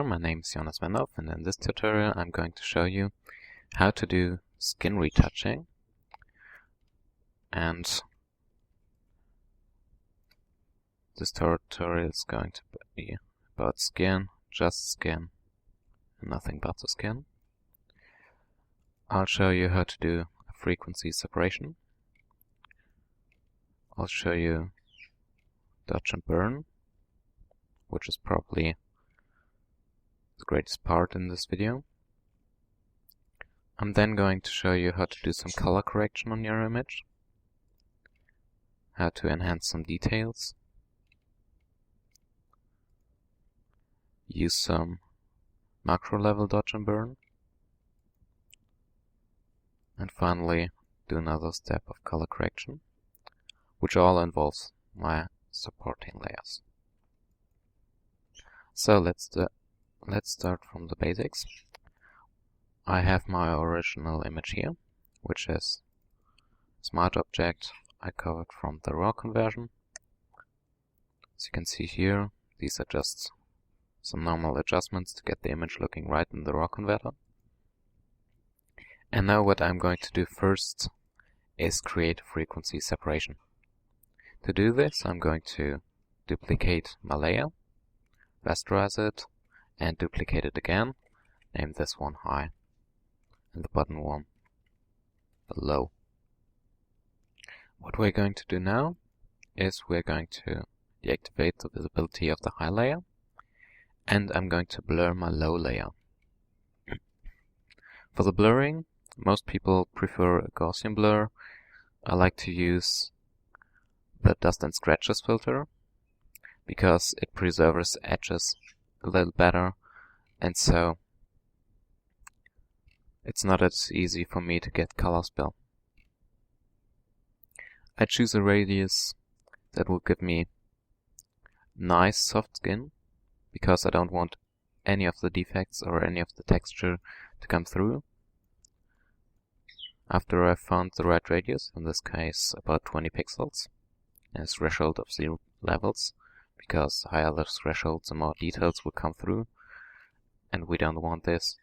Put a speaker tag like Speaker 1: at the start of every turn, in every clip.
Speaker 1: My name is Jonas Wenhoff, and in this tutorial I'm going to show you how to do skin retouching. And this tutorial is going to be about skin, just skin, and nothing but the skin. I'll show you how to do a frequency separation. I'll show you dodge and burn, which is probably the greatest part in this video. I'm then going to show you how to do some color correction on your image, how to enhance some details, use some macro level dodge and burn, and finally do another step of color correction, which all involves my supporting layers. So let's start from the basics. I have my original image here, which is a smart object I covered from the raw conversion. As you can see here, these are just some normal adjustments to get the image looking right in the raw converter. And now what I'm going to do first is create a frequency separation. To do this, I'm going to duplicate my layer, rasterize it, and duplicate it again. Name this one high and the bottom one low. What we're going to do now is we're going to deactivate the visibility of the high layer, and I'm going to blur my low layer. For the blurring, most people prefer a Gaussian blur. I like to use the dust and scratches filter because it preserves edges a little better, and so it's not as easy for me to get color spill. I choose a radius that will give me nice soft skin, because I don't want any of the defects or any of the texture to come through. After I've found the right radius, in this case about 20 pixels, and a threshold of 0 levels, because the higher the threshold, the more details will come through, and we don't want this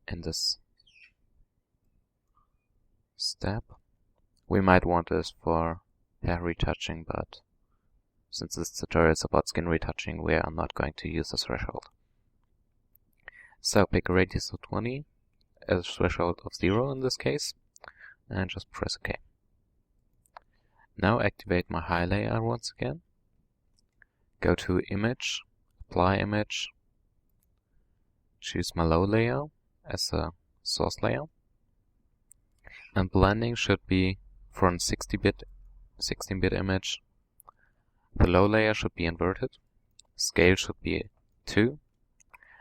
Speaker 1: in this step. We might want this for hair retouching, but since this tutorial is about skin retouching, we are not going to use the threshold. So pick a radius of 20, a threshold of 0 in this case, and just press OK. Now activate my high layer once again. Go to Image, Apply Image, choose my low layer as a source layer, and blending should be for a 16-bit image. The low layer should be inverted, scale should be 2,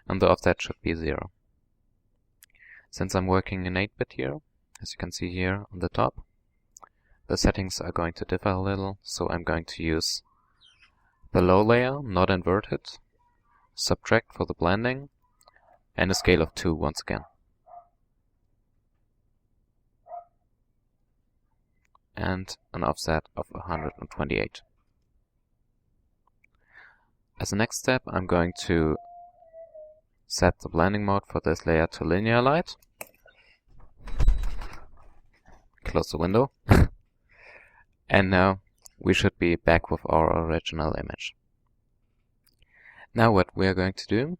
Speaker 1: and the offset should be 0. Since I'm working in 8-bit here, as you can see here on the top, the settings are going to differ a little, so I'm going to use the low layer, not inverted, subtract for the blending, and a scale of 2 once again. And an offset of 128. As a next step, I'm going to set the blending mode for this layer to linear light. Close the window. And now we should be back with our original image. Now what we're going to do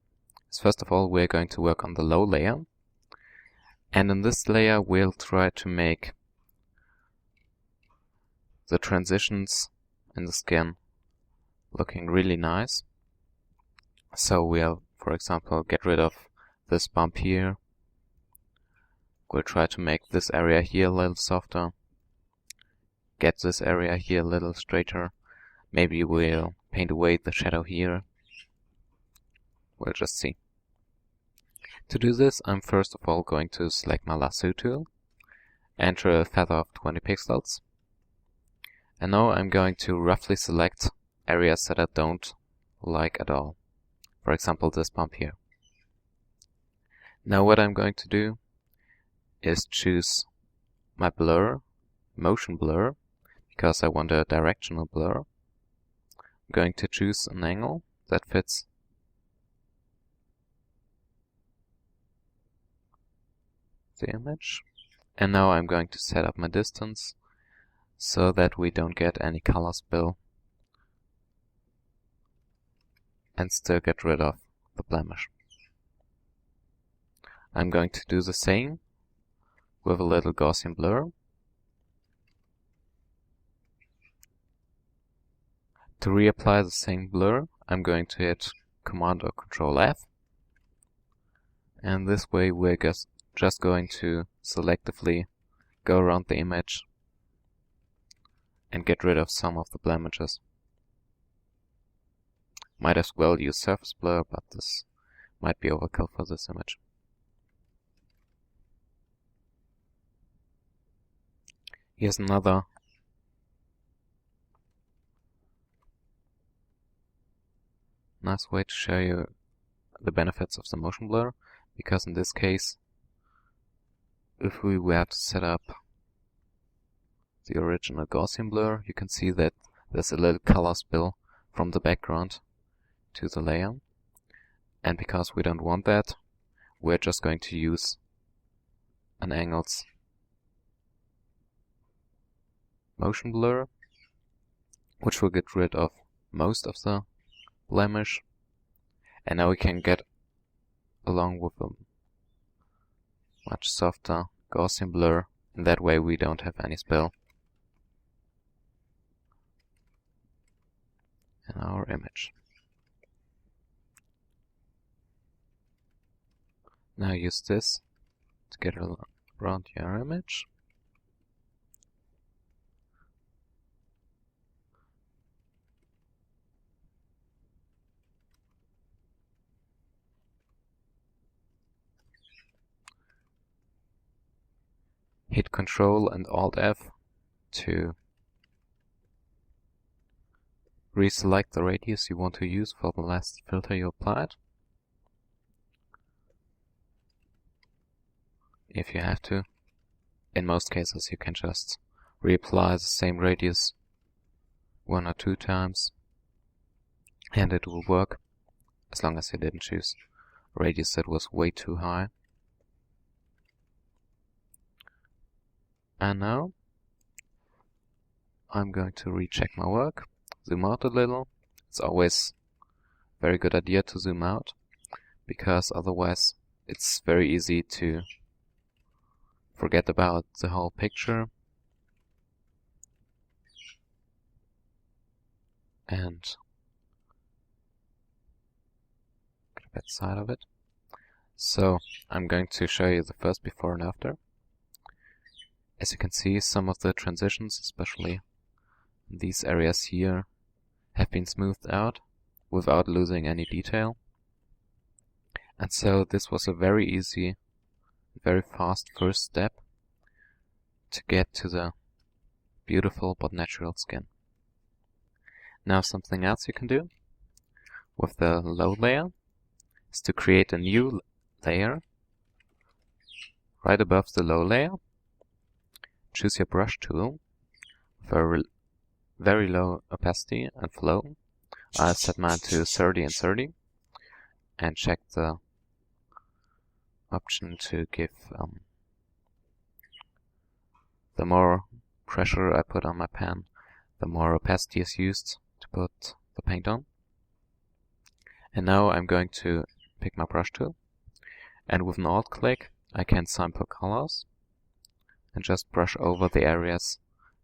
Speaker 1: is, first of all, we're going to work on the low layer. And in this layer we'll try to make the transitions in the skin looking really nice. So we'll, for example, get rid of this bump here. We'll try to make this area here a little softer. Get this area here a little straighter. Maybe we'll paint away the shadow here. We'll just see. To do this, I'm first of all going to select my lasso tool, enter a feather of 20 pixels, and now I'm going to roughly select areas that I don't like at all. For example, this bump here. Now what I'm going to do is choose my blur, motion blur, because I want a directional blur. I'm going to choose an angle that fits the image. And now I'm going to set up my distance so that we don't get any color spill and still get rid of the blemish. I'm going to do the same with a little Gaussian blur. To reapply the same blur, I'm going to hit Command or Control F. And this way we're just going to selectively go around the image and get rid of some of the blemishes. Might as well use surface blur, but this might be overkill for this image. Here's another nice way to show you the benefits of the motion blur, because in this case, if we were to set up the original Gaussian blur, you can see that there's a little color spill from the background to the layer. And because we don't want that, we're just going to use an angles motion blur, which will get rid of most of the blemish. And now we can get along with a much softer Gaussian blur. In that way we don't have any spill in our image. Now use this to get around your image. Hit Ctrl and Alt F to reselect the radius you want to use for the last filter you applied, if you have to. In most cases you can just reapply the same radius 1 or 2 times and it will work, as long as you didn't choose a radius that was way too high. And now I'm going to recheck my work, zoom out a little. It's always a very good idea to zoom out, because otherwise it's very easy to forget about the whole picture and get a bad side of it. So I'm going to show you the first before and after. As you can see, some of the transitions, especially in these areas here, have been smoothed out without losing any detail. And so this was a very easy, very fast first step to get to the beautiful but natural skin. Now something else you can do with the low layer is to create a new layer right above the low layer. Choose your brush tool for very low opacity and flow. I set mine to 30 and 30 and check the option to give the more pressure I put on my pen, the more opacity is used to put the paint on. And now I'm going to pick my brush tool, and with an alt click I can sample colors and just brush over the areas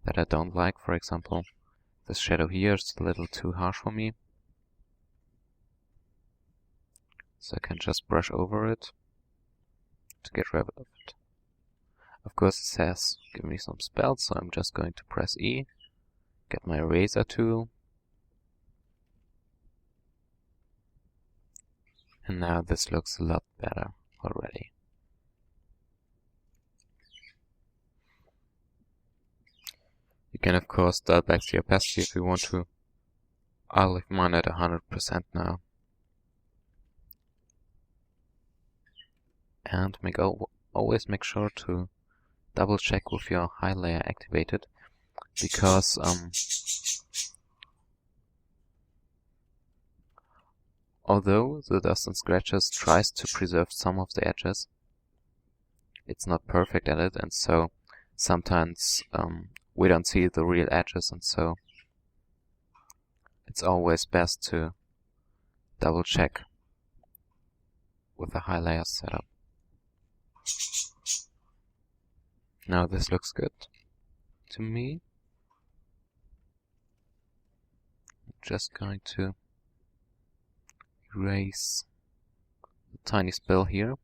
Speaker 1: that I don't like. For example, this shadow here is a little too harsh for me, so I can just brush over it to get rid of it. Of course it says give me some spells, so I'm just going to press E, get my eraser tool, and now this looks a lot better already. You can of course dial back the opacity if you want to. I'll leave mine at 100% now. And always make sure to double check with your high layer activated, because although the dust and scratches tries to preserve some of the edges, it's not perfect at it, and so sometimes we don't see the real edges, and so it's always best to double check with the high layer setup. Now this looks good to me. I'm just going to erase the tiny spill here.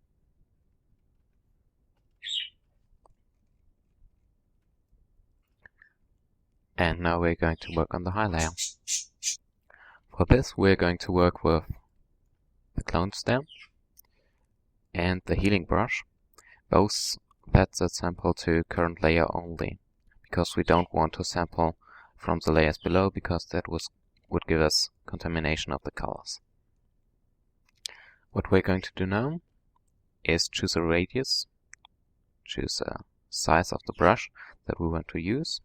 Speaker 1: And now we're going to work on the high layer. For this we're going to work with the clone stamp and the healing brush. Both that sample to current layer only, because we don't want to sample from the layers below, because that would give us contamination of the colors. What we're going to do now is choose a radius, choose a size of the brush that we want to use,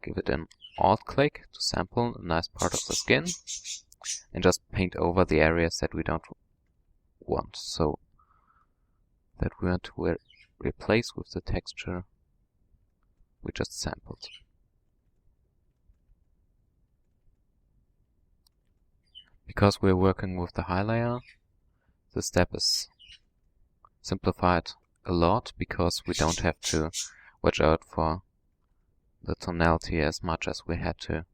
Speaker 1: give it an alt click to sample a nice part of the skin, and just paint over the areas that we don't want, so that we want to replace with the texture we just sampled. Because we're working with the high layer, the step is simplified a lot, because we don't have to watch out for the tonality as much as we had to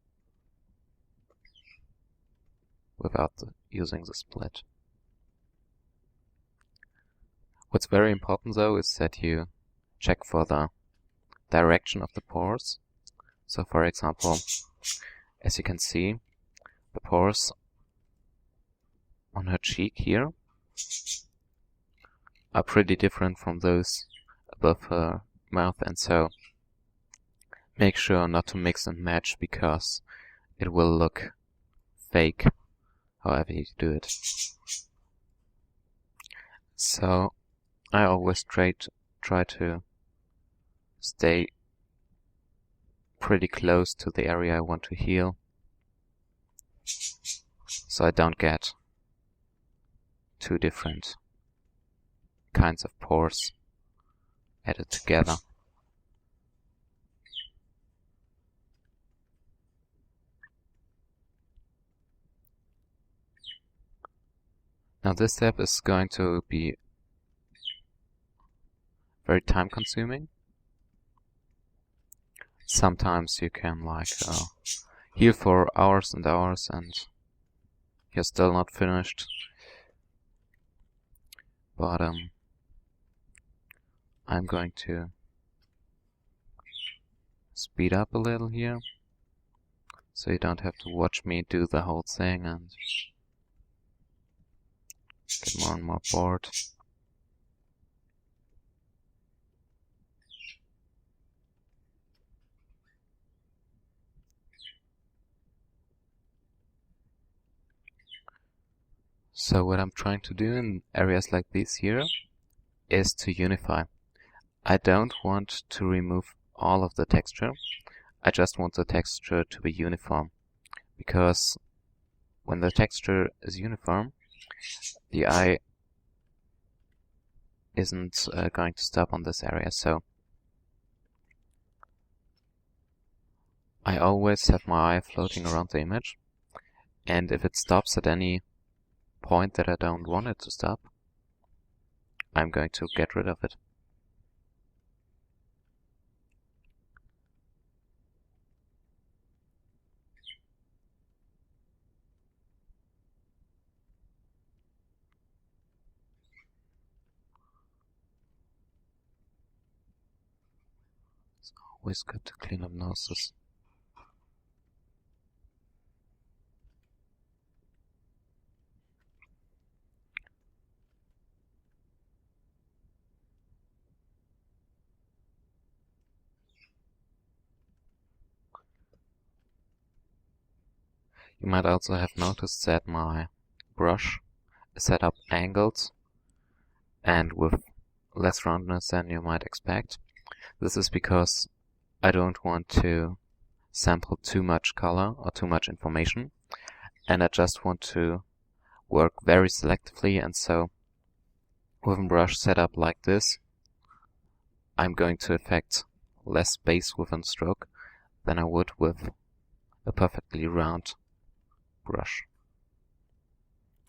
Speaker 1: without using the split. What's very important though is that you check for the direction of the pores. So for example, as you can see, the pores on her cheek here are pretty different from those above her mouth, and so make sure not to mix and match, because it will look fake however you do it. So I always try to stay pretty close to the area I want to heal, so I don't get two different kinds of pores added together. Now this step is going to be very time consuming. Sometimes you can heal for hours and hours and you're still not finished. But I'm going to speed up a little here, so you don't have to watch me do the whole thing and get more and more bored. So what I'm trying to do in areas like this here is to unify. I don't want to remove all of the texture. I just want the texture to be uniform, because when the texture is uniform, the eye isn't going to stop on this area. So I always have my eye floating around the image, and if it stops at any point that I don't want it to stop, I'm going to get rid of it. It's always good to clean up noses. You might also have noticed that my brush is set up angled and with less roundness than you might expect. This is because I don't want to sample too much color or too much information, and I just want to work very selectively, and so with a brush set up like this, I'm going to affect less space with a stroke than I would with a perfectly round brush.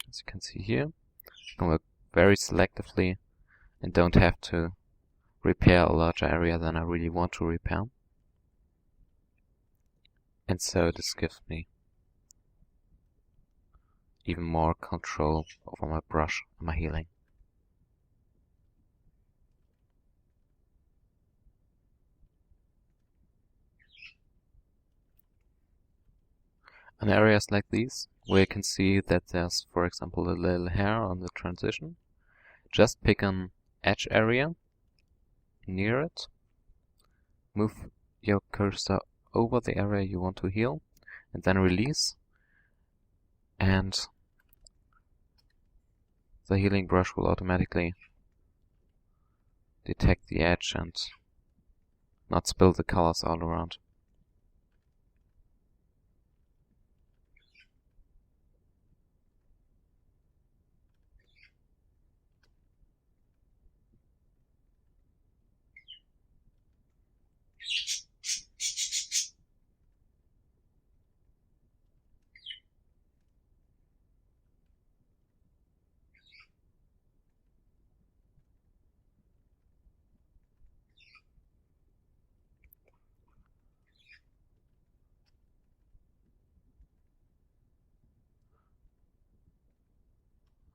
Speaker 1: As you can see here, you can work very selectively and don't have to repair a larger area than I really want to repair. And so this gives me even more control over my brush and my healing. In areas like these, where you can see that there's, for example, a little hair on the transition, just pick an edge area near it, move your cursor over the area you want to heal, and then release, and the healing brush will automatically detect the edge and not spill the colors all around.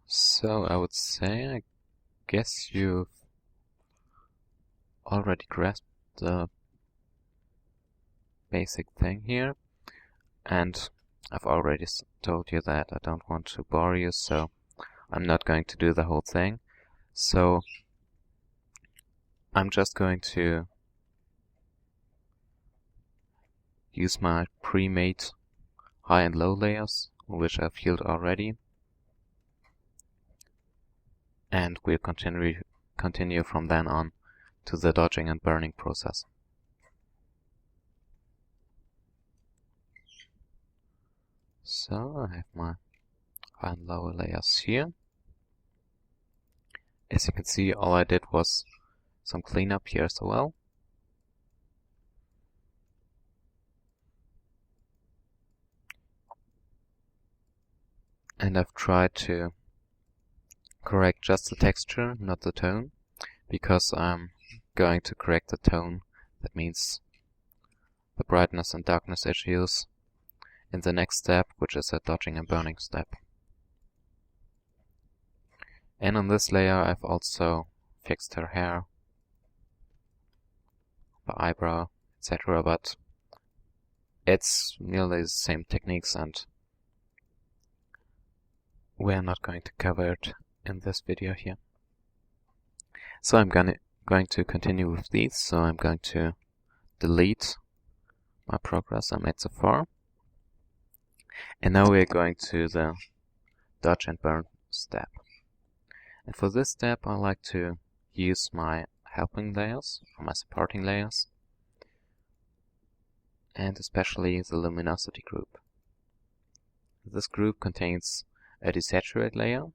Speaker 1: So I would say, I guess you've already grasped the basic thing here, and I've already told you that I don't want to bore you, so I'm not going to do the whole thing. So I'm just going to use my pre-made high and low layers, which I've healed already, and we'll continue from then on to the dodging and burning process. So I have my high and lower layers here. As you can see, all I did was some cleanup here as well. And I've tried to correct just the texture, not the tone, because I'm going to correct the tone. That means the brightness and darkness issues in the next step, which is a dodging and burning step. And on this layer I've also fixed her hair, the eyebrow, etc. But it's nearly the same techniques and we're not going to cover it in this video here. So I'm going to continue with these, so I'm going to delete my progress I made so far. And now we're going to the dodge and burn step. And for this step I like to use my helping layers, or my supporting layers, and especially the luminosity group. This group contains a desaturate layer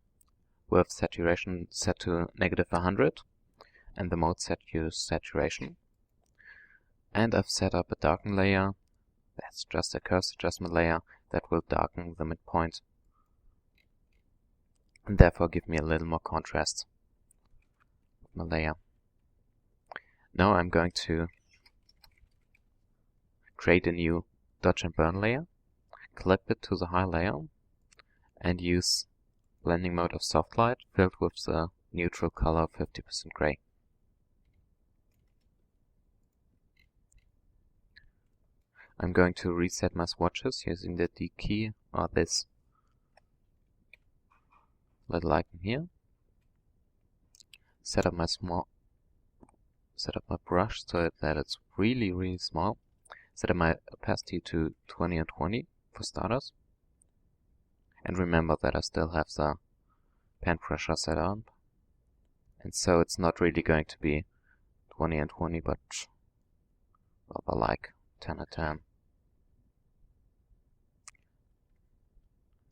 Speaker 1: with saturation set to -100 and the mode set to saturation. And I've set up a darken layer, that's just a curves adjustment layer that will darken the midpoint and therefore give me a little more contrast with my layer. Now I'm going to create a new dodge and burn layer, clip it to the high layer, and use blending mode of soft light filled with the neutral color 50% gray. I'm going to reset my swatches using the D key or this little icon here. Set up my brush so that it's really small. Set up my opacity to 20 and 20 for starters. And remember that I still have the pen pressure set on. And so it's not really going to be 20 and 20, but rather like 10 and 10.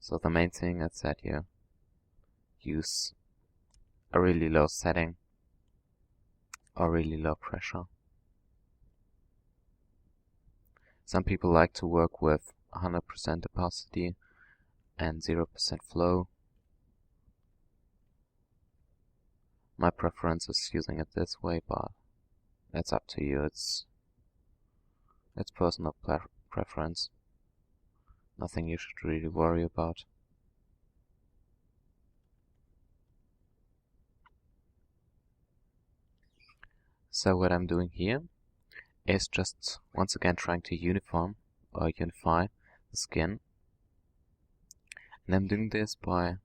Speaker 1: So the main thing is that you use a really low setting or really low pressure. Some people like to work with 100% opacity and 0% flow. My preference is using it this way, but that's up to you. It's personal preference. Nothing you should really worry about. So what I'm doing here is just once again trying to unify the skin. And I'm doing this by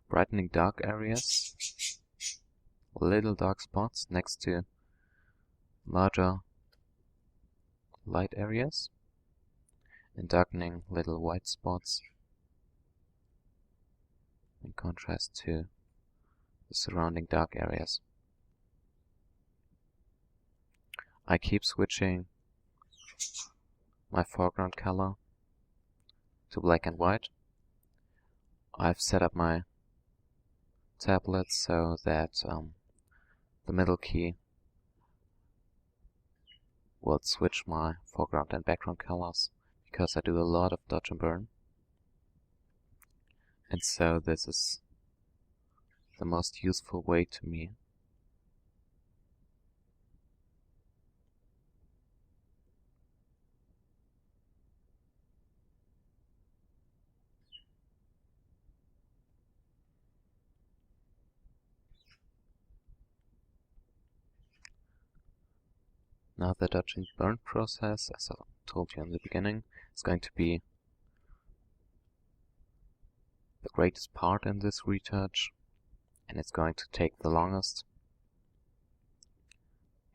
Speaker 1: brightening dark areas, little dark spots next to larger light areas, and darkening little white spots in contrast to the surrounding dark areas. I keep switching my foreground color to black and white. I've set up my tablet so that the middle key will switch my foreground and background colors, because I do a lot of dodge and burn. And so this is the most useful way to me. Now the dodge and burn process, as I told you in the beginning, is going to be the greatest part in this retouch, and it's going to take the longest,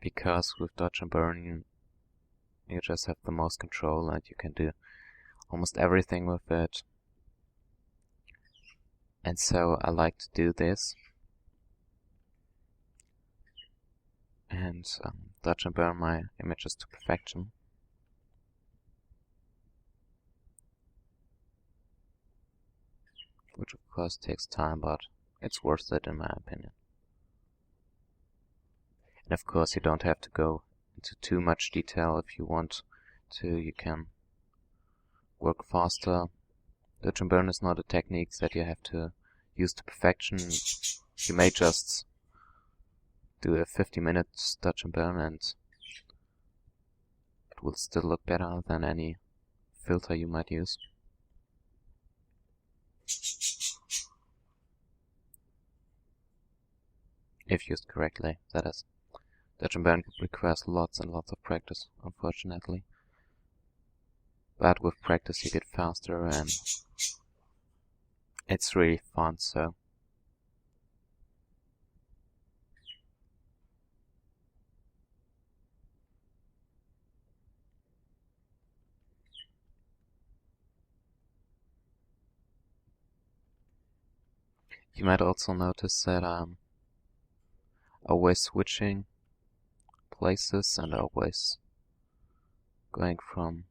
Speaker 1: because with dodge and burn you just have the most control and you can do almost everything with it. And so I like to do this and dodge and burn my images to perfection. Which of course takes time, but it's worth it in my opinion. And of course you don't have to go into too much detail if you want to. You can work faster. Dodge and burn is not a technique that you have to use to perfection. You may just do a 50-minute dodge and burn and it will still look better than any filter you might use. If used correctly, that is. Dodge and burn requires lots and lots of practice, unfortunately. But with practice you get faster and it's really fun, so. You might also notice that I'm always switching places and always going from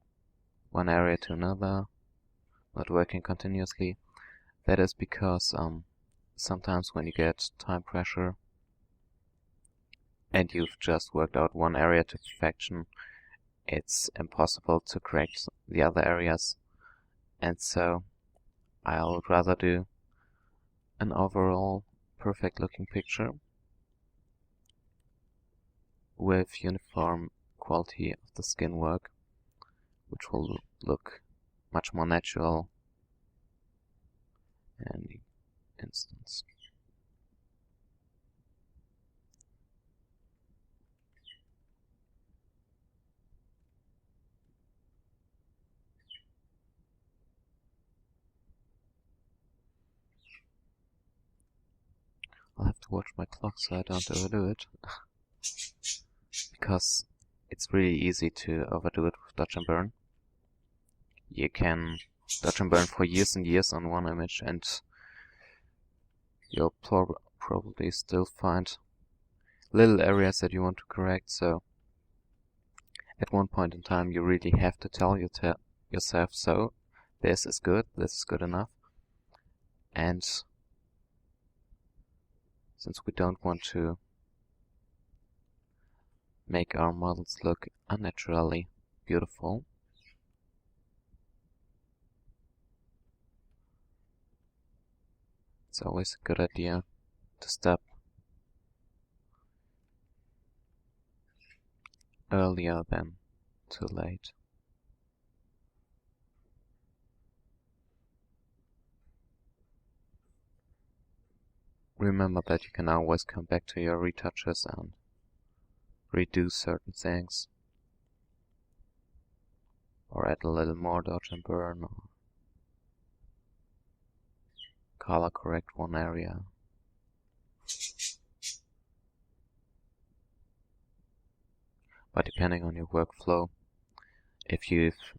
Speaker 1: one area to another, not working continuously. That is because sometimes when you get time pressure and you've just worked out one area to perfection, it's impossible to correct the other areas, and so I'll rather do an overall perfect looking picture with uniform quality of the skin work, which will look much more natural in the instance. I'll have to watch my clock so I don't overdo it. Because it's really easy to overdo it with dodge and burn. You can dodge and burn for years and years on one image and you'll probably still find little areas that you want to correct, so at one point in time you really have to tell yourself, so this is good enough, and since we don't want to make our models look unnaturally beautiful. It's always a good idea to step earlier than too late. Remember that you can always come back to your retouches and redo certain things, or add a little more dodge and burn, or color correct one area. But depending on your workflow, if you've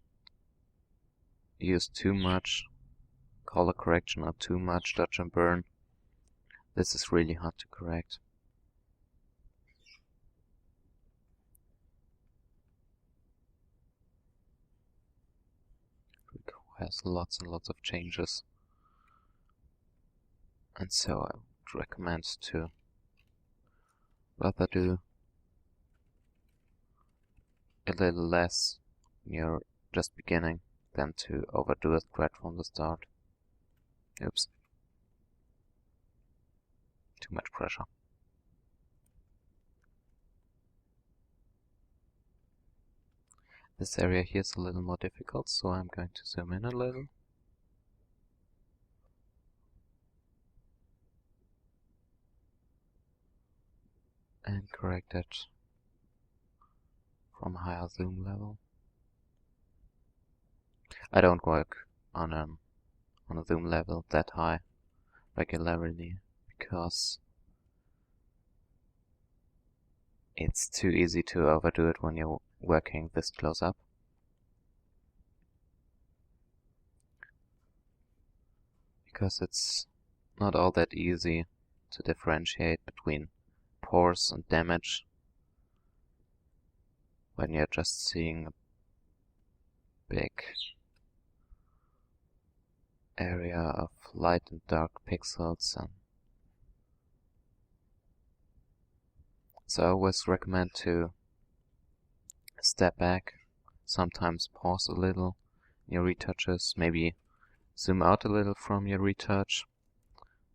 Speaker 1: used too much color correction or too much dodge and burn, this is really hard to correct. It requires lots and lots of changes. And so I would recommend to rather do a little less when you're just beginning than to overdo it right from the start. Oops. Too much pressure. This area here is a little more difficult, so I'm going to zoom in a little. And correct it from a higher zoom level. I don't work on a zoom level that high regularly because it's too easy to overdo it when you're working this close up. Because it's not all that easy to differentiate between pores and damage when you're just seeing a big area of light and dark pixels. And so I always recommend to step back, sometimes pause a little in your retouches, maybe zoom out a little from your retouch,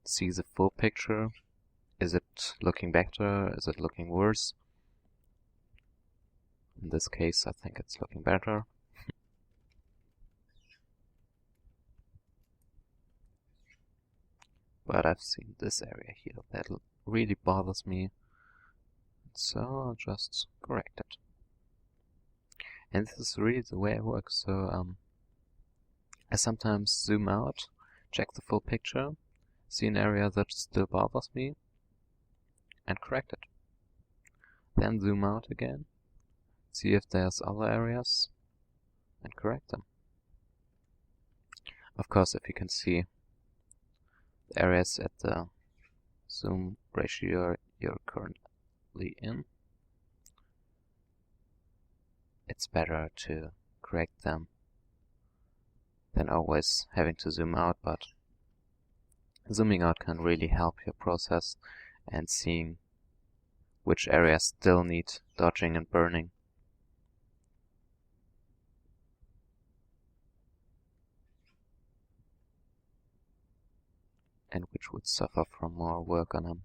Speaker 1: see the full picture. Is it looking better? Is it looking worse? In this case, I think it's looking better. But I've seen this area here that really bothers me, so I'll just correct it. And this is really the way I work, so I sometimes zoom out, check the full picture, see an area that still bothers me, and correct it. Then zoom out again, see if there's other areas, and correct them. Of course, if you can see the areas at the zoom ratio you're currently in, it's better to correct them than always having to zoom out, but zooming out can really help your process and seeing which areas still need dodging and burning. And which would suffer from more work on them.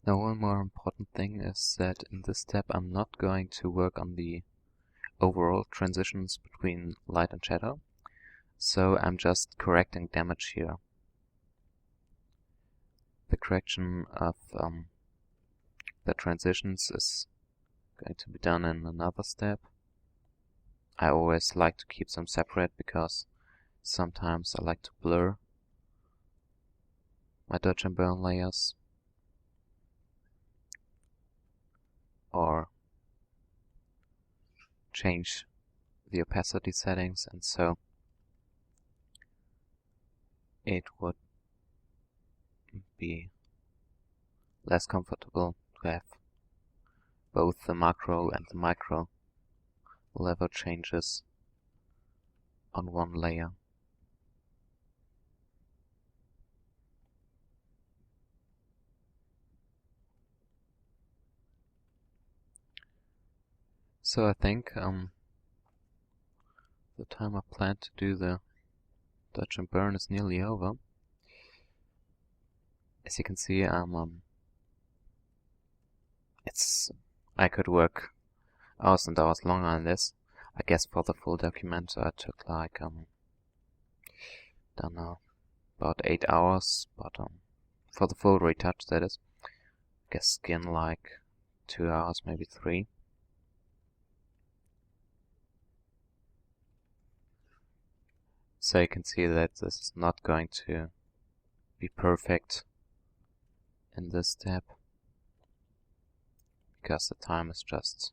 Speaker 1: Now, one more important thing is that in this step I'm not going to work on the overall transitions between light and shadow, so I'm just correcting damage here. The correction of the transitions is going to be done in another step. I always like to keep them separate because sometimes I like to blur my dodge and burn layers, or change the opacity settings, and so it would be less comfortable to have both the macro and the micro level changes on one layer. So I think the time I planned to do the dodge and burn is nearly over. As you can see, I could work hours and hours longer on this. I guess for the full document I took like don't know, about 8 hours, but for the full retouch, that is, I guess skin like 2 hours, maybe 3. So you can see that this is not going to be perfect in this step, because the time is just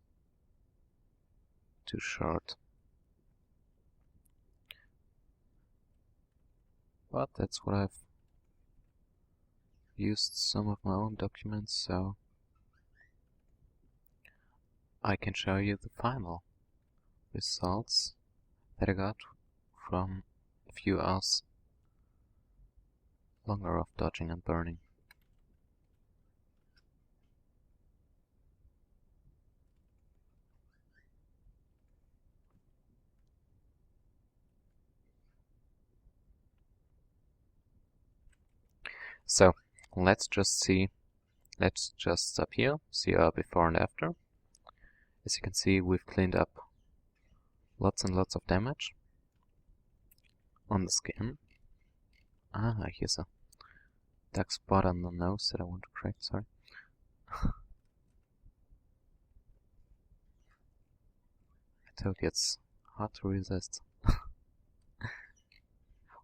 Speaker 1: too short. But that's what I've used some of my own documents, so I can show you the final results that I got from a few hours longer of dodging and burning. So let's just stop here, see our before and after. As you can see, we've cleaned up lots and lots of damage on the skin. Here's a dark spot on the nose that I want to correct, sorry. I told you it's hard to resist.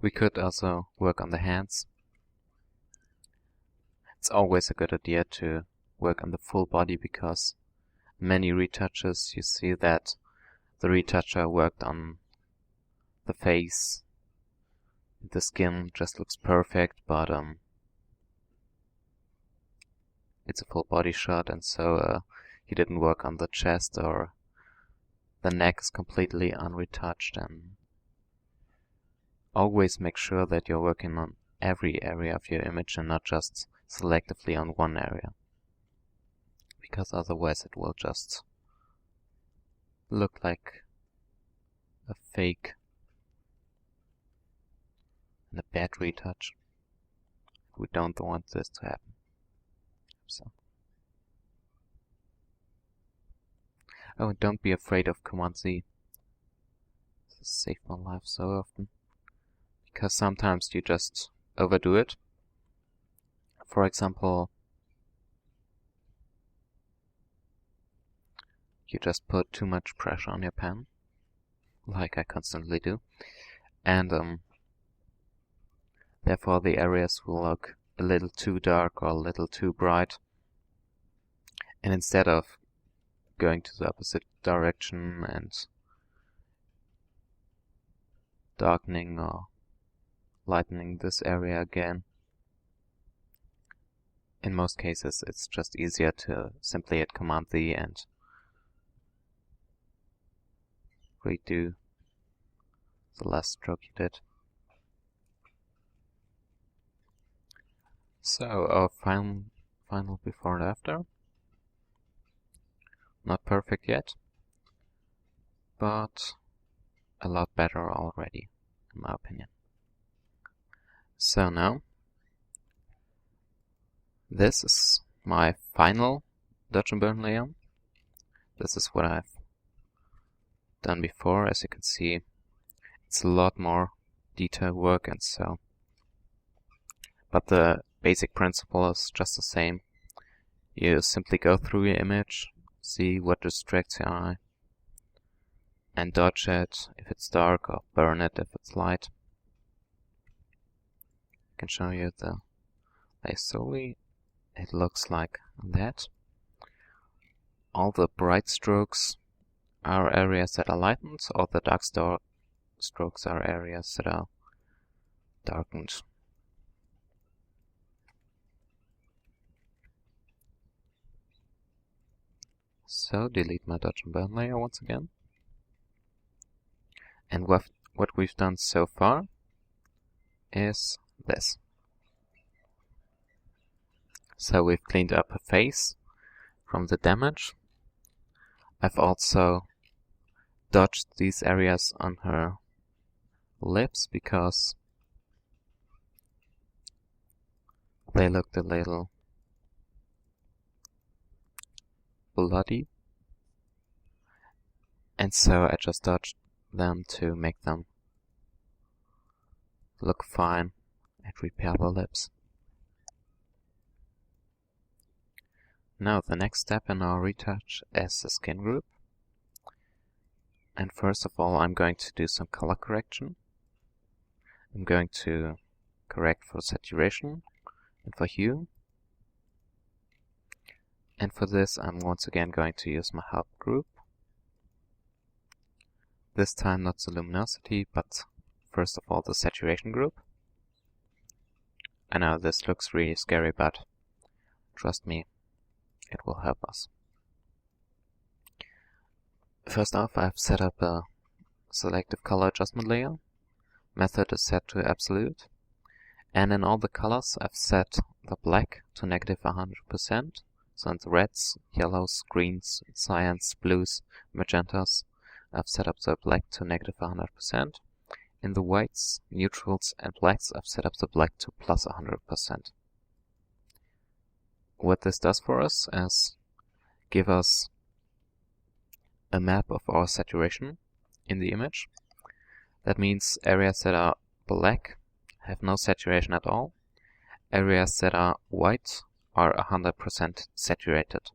Speaker 1: We could also work on the hands. It's always a good idea to work on the full body, because many retouches you see that the retoucher worked on the face. The skin just looks perfect, but it's a full body shot, and so he didn't work on the chest, or the neck is completely unretouched. And always make sure that you're working on every area of your image and not just selectively on one area, because otherwise it will just look like a fake and a bad retouch. We don't want this to happen. So. Oh, and don't be afraid of Command Z. This saved my life so often, because sometimes you just overdo it. For example, you just put too much pressure on your pen, like I constantly do, and therefore the areas will look a little too dark or a little too bright. And instead of going to the opposite direction and darkening or lightening this area again, in most cases it's just easier to simply hit Command Z and redo the last stroke you did. So our final before and after. Not perfect yet, but a lot better already, in my opinion. So now, this is my final dodge and burn layer. This is what I've done before. As you can see, it's a lot more detailed work, and so. But the basic principle is just the same. You simply go through your image, see what distracts your eye, and dodge it if it's dark, or burn it if it's light. I can show you the very slowly. It looks like that. All the bright strokes are areas that are lightened, all the dark strokes are areas that are darkened. So delete my dodge and burn layer once again. And what we've done so far is this. So we've cleaned up her face from the damage. I've also dodged these areas on her lips because they looked a little bloody. And so I just dodged them to make them look fine and repair the lips. Now the next step in our retouch is the skin group. And first of all, I'm going to do some color correction. I'm going to correct for saturation and for hue. And for this, I'm once again going to use my help group. This time not the luminosity, but first of all the saturation group. I know this looks really scary, but trust me, it will help us. First off, I've set up a selective color adjustment layer. Method is set to absolute. And in all the colors, I've set the black to negative 100%. So in the reds, yellows, greens, cyans, blues, magentas, I've set up the black to negative 100%. In the whites, neutrals, and blacks, I've set up the black to plus 100%. What this does for us is give us a map of our saturation in the image. That means areas that are black have no saturation at all. Areas that are white are 100% saturated.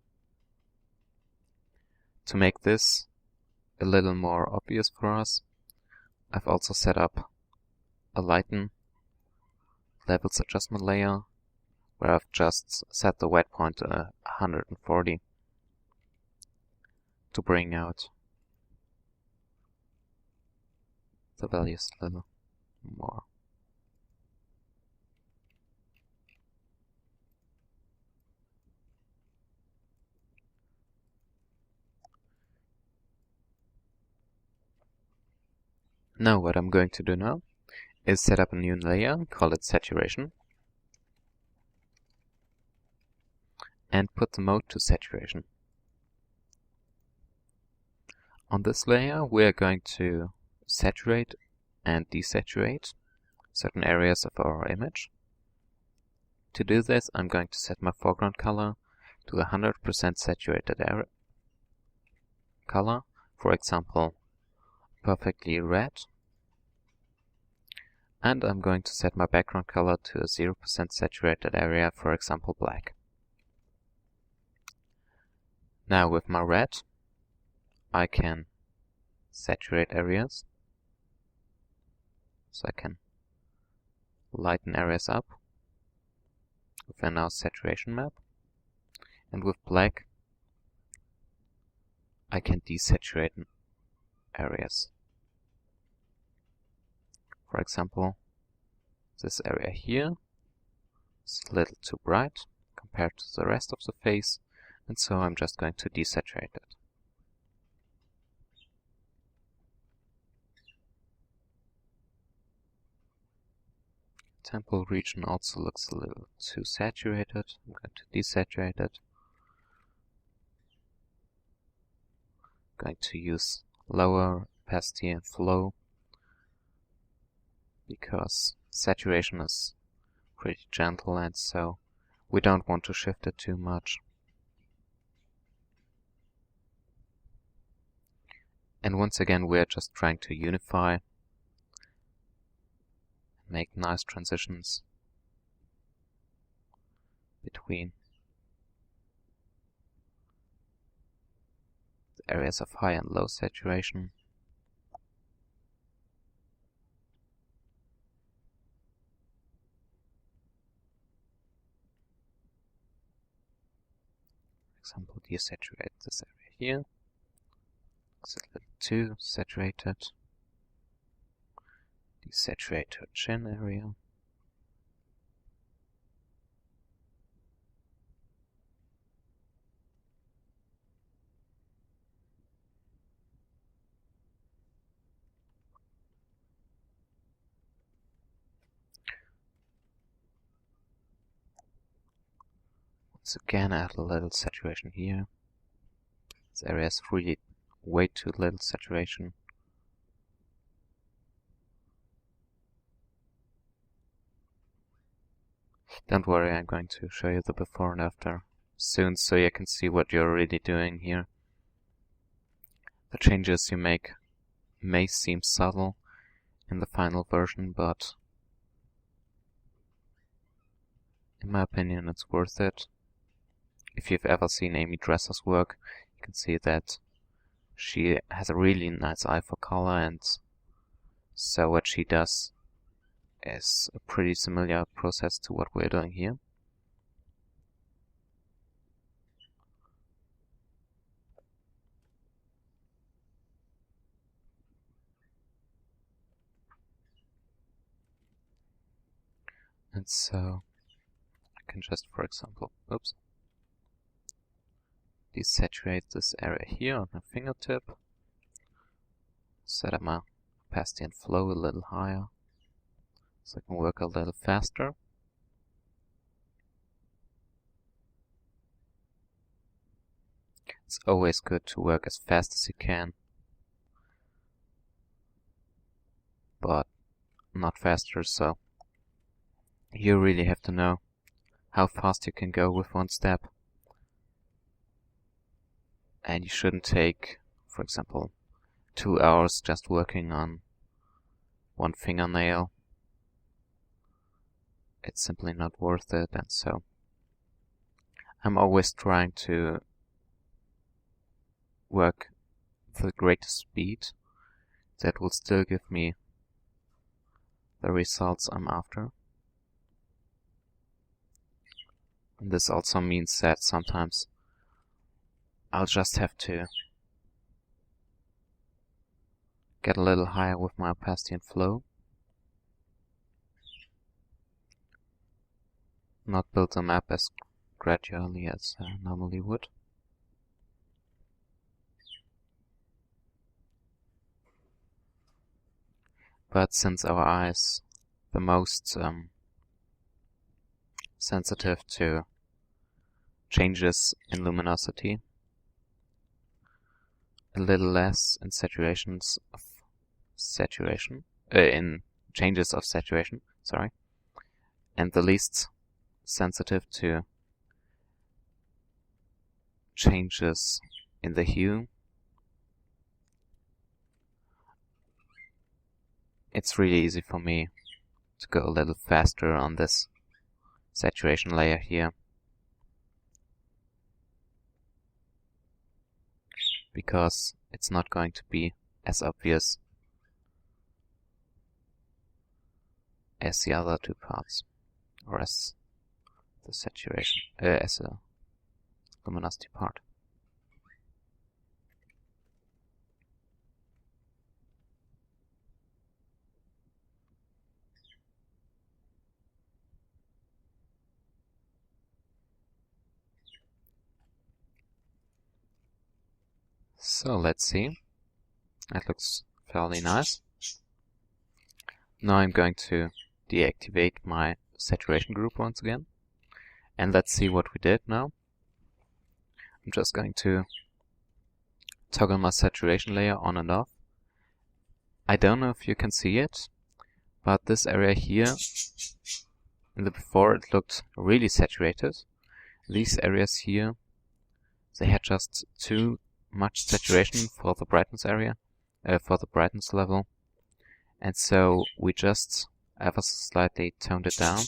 Speaker 1: To make this a little more obvious for us, I've also set up a lighten levels adjustment layer where I've just set the white point to 140 to bring out the values a little more. Now what I'm going to do now is set up a new layer, call it saturation, and put the mode to saturation. On this layer we're going to saturate and desaturate certain areas of our image. To do this, I'm going to set my foreground color to 100% saturated color, for example, perfectly red. And I'm going to set my background color to a 0% saturated area, for example, black. Now with my red, I can saturate areas. So I can lighten areas up within our saturation map. And with black, I can desaturate areas. For example, this area here is a little too bright compared to the rest of the face, and so I'm just going to desaturate it. Temple region also looks a little too saturated. I'm going to desaturate it. I'm going to use lower opacity and flow because saturation is pretty gentle, and so we don't want to shift it too much. And once again, we're just trying to unify, make nice transitions between the areas of high and low saturation. example, desaturate this area here. It's a little too saturated. Desaturate her chin area. Once again, add a little saturation here. This area is really way too little saturation. Don't worry, I'm going to show you the before and after soon, so you can see what you're really doing here. The changes you make may seem subtle in the final version, but in my opinion it's worth it. If you've ever seen Amy Dresser's work, you can see that she has a really nice eye for color, and so what she does is a pretty similar process to what we're doing here. And so I can just, for example, desaturate this area here on my fingertip, set up my opacity and flow a little higher so I can work a little faster. It's always good to work as fast as you can, but not faster, so you really have to know how fast you can go with one step. And you shouldn't take, for example, 2 hours just working on one fingernail. It's simply not worth it, and so I'm always trying to work with the greatest speed that will still give me the results I'm after. And this also means that sometimes I'll just have to get a little higher with my opacity and flow. Not build the map as gradually as I normally would. But since our eye is the most sensitive to changes in luminosity, a little less in saturations of saturation, in changes of saturation, sorry, and the least sensitive to changes in the hue, it's really easy for me to go a little faster on this saturation layer here, because it's not going to be as obvious as the other two parts, or as the saturation, as a luminosity part. So let's see. That looks fairly nice. Now I'm going to deactivate my saturation group once again. And let's see what we did now. I'm just going to toggle my saturation layer on and off. I don't know if you can see it, but this area here, in the before it looked really saturated. These areas here, they had just too much saturation for the brightness area, for the brightness level, and so we just ever so slightly toned it down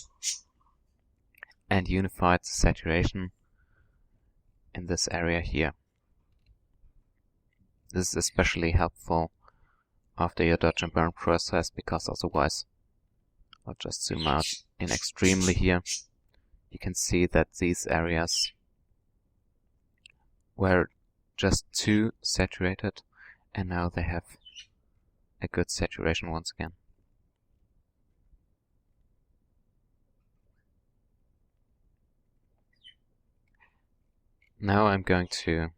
Speaker 1: and unified the saturation in this area here. This is especially helpful after your dodge and burn process, because otherwise, I'll just zoom out in extremely here. You can see that these areas were just too saturated, and now they have a good saturation once again. Now I'm going to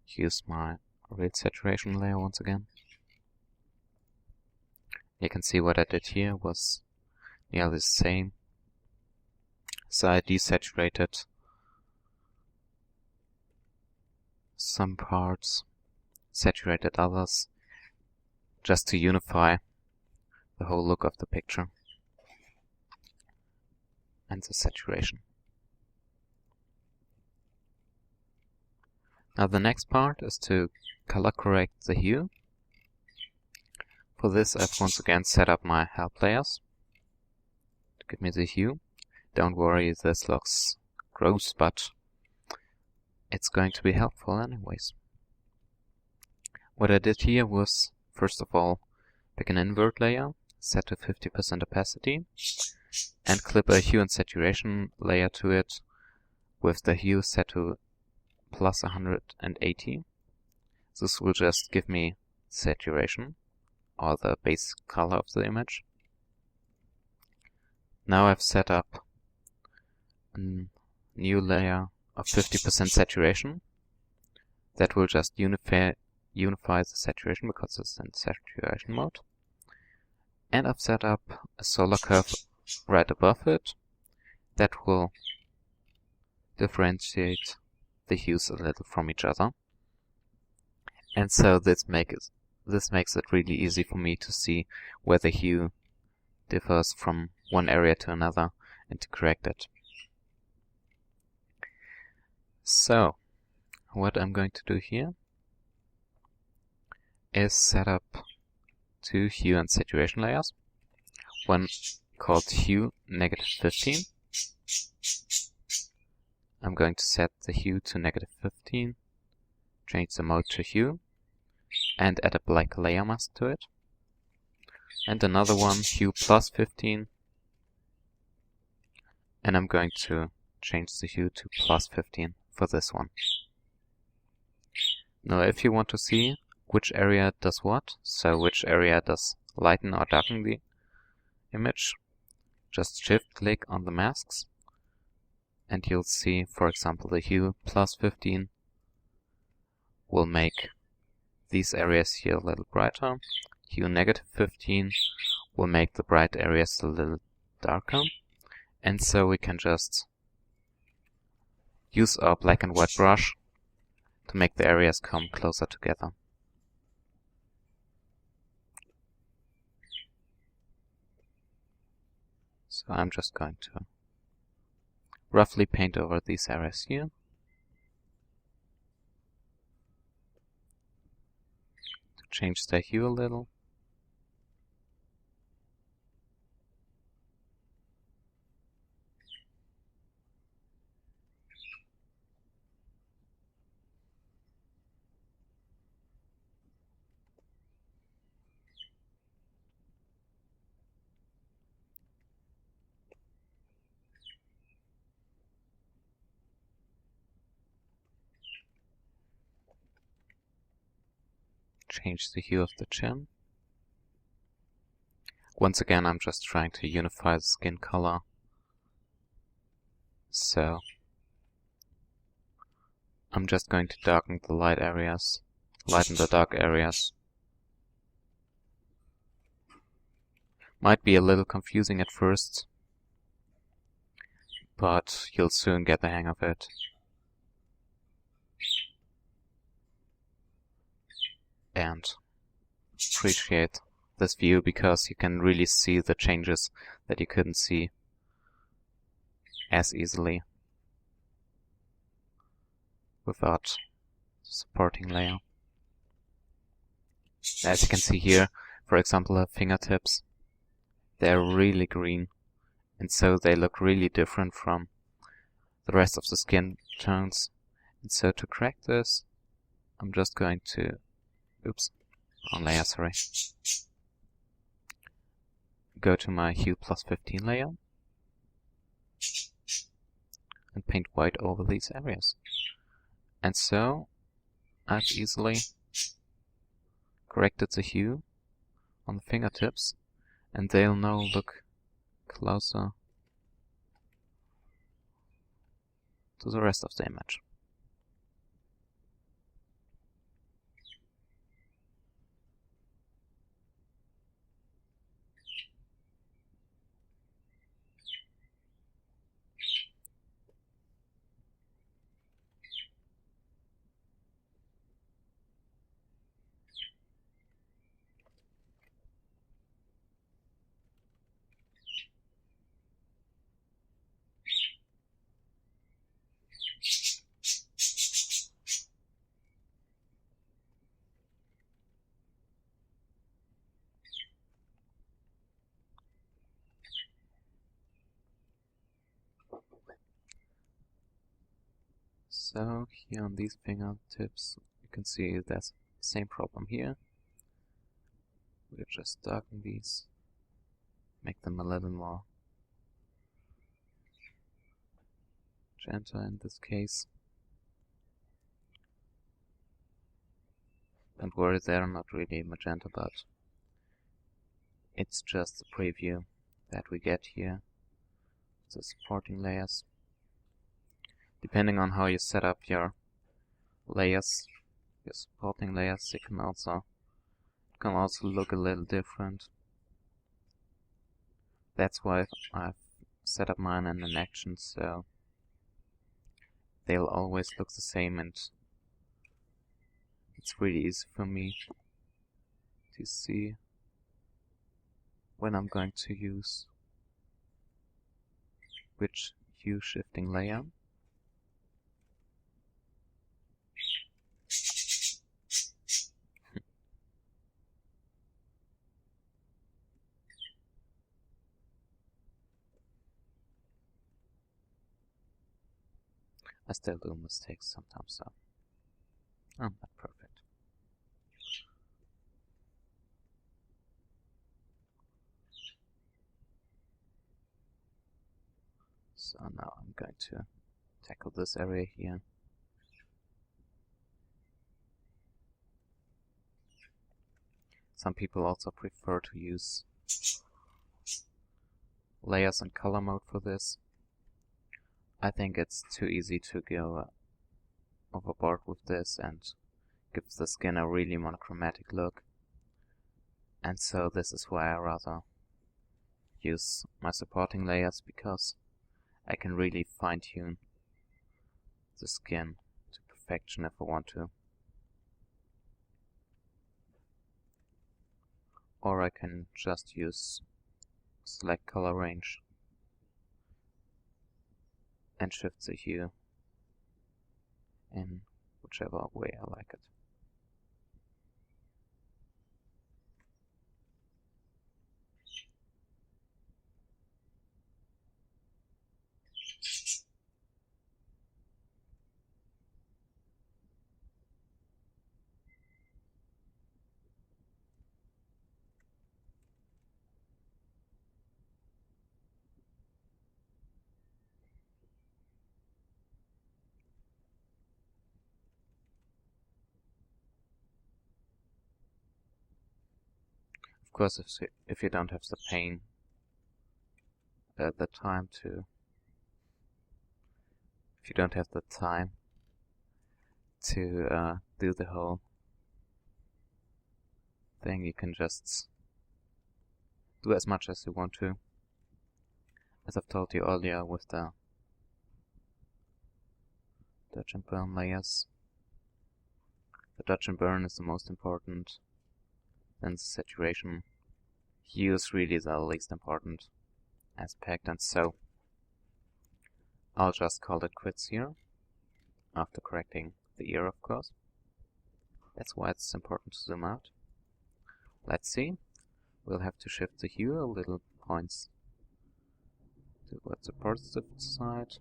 Speaker 1: use my real saturation layer once again. You can see what I did here was nearly the same. So I desaturated some parts, saturated others, just to unify the whole look of the picture and the saturation. Now the next part is to color correct the hue. For this I've once again set up my help layers to give me the hue. Don't worry, this looks gross, but it's going to be helpful anyways. What I did here was, first of all, pick an invert layer, set to 50% opacity, and clip a hue and saturation layer to it with the hue set to plus 180. This will just give me saturation, or the base color of the image. Now I've set up a new layer of 50% saturation. That will just unify the saturation because it's in saturation mode. And I've set up a solar curve right above it that will differentiate the hues a little from each other. And so this makes it really easy for me to see where the hue differs from one area to another and to correct it. So, what I'm going to do here is set up two hue and saturation layers. One called hue -15. I'm going to set the hue to -15, change the mode to hue, and add a black layer mask to it. And another one, hue +15, and I'm going to change the hue to +15 for this one. Now if you want to see which area does what, so which area does lighten or darken the image, just shift click on the masks and you'll see, for example, the hue +15 will make these areas here a little brighter. Hue -15 will make the bright areas a little darker. And so we can just use our black and white brush to make the areas come closer together. So I'm just going to roughly paint over these areas here. To change the hue a little. Change the hue of the chin. Once again, I'm just trying to unify the skin color. So I'm just going to darken the light areas, lighten the dark areas. Might be a little confusing at first, but you'll soon get the hang of it. And appreciate this view because you can really see the changes that you couldn't see as easily without the supporting layer. As you can see here, for example, the fingertips, they're really green, and so they look really different from the rest of the skin tones. And so to correct this, I'm just going to wrong layer, sorry. Go to my hue +15 layer and paint white over these areas. And so I've easily corrected the hue on the fingertips, and they'll now look closer to the rest of the image. So here on these fingertips, you can see there's the same problem here. We'll just darken these, make them a little more magenta in this case. Don't worry, they're not really magenta, but it's just a preview that we get here. The supporting layers. Depending on how you set up your layers, your supporting layers, it can also look a little different. That's why I've set up mine in an action, so they'll always look the same, and it's really easy for me to see when I'm going to use which hue shifting layer. I still do mistakes sometimes, so I'm not perfect. So now I'm going to tackle this area here. Some people also prefer to use layers in color mode for this. I think it's too easy to go overboard with this and gives the skin a really monochromatic look. And so this is why I rather use my supporting layers, because I can really fine-tune the skin to perfection if I want to. Or I can just use select color range and shift the hue in whichever way I like it. Of course, if you don't have the pain the time to, if you don't have the time to do the whole thing, you can just do as much as you want to. As I've told you earlier with the dodge and burn layers, the dodge and burn is the most important, then the saturation hue is really the least important aspect, and so I'll just call it quits here, after correcting the ear, of course. That's why it's important to zoom out. Let's see. We'll have to shift the hue a little points towards the positive side.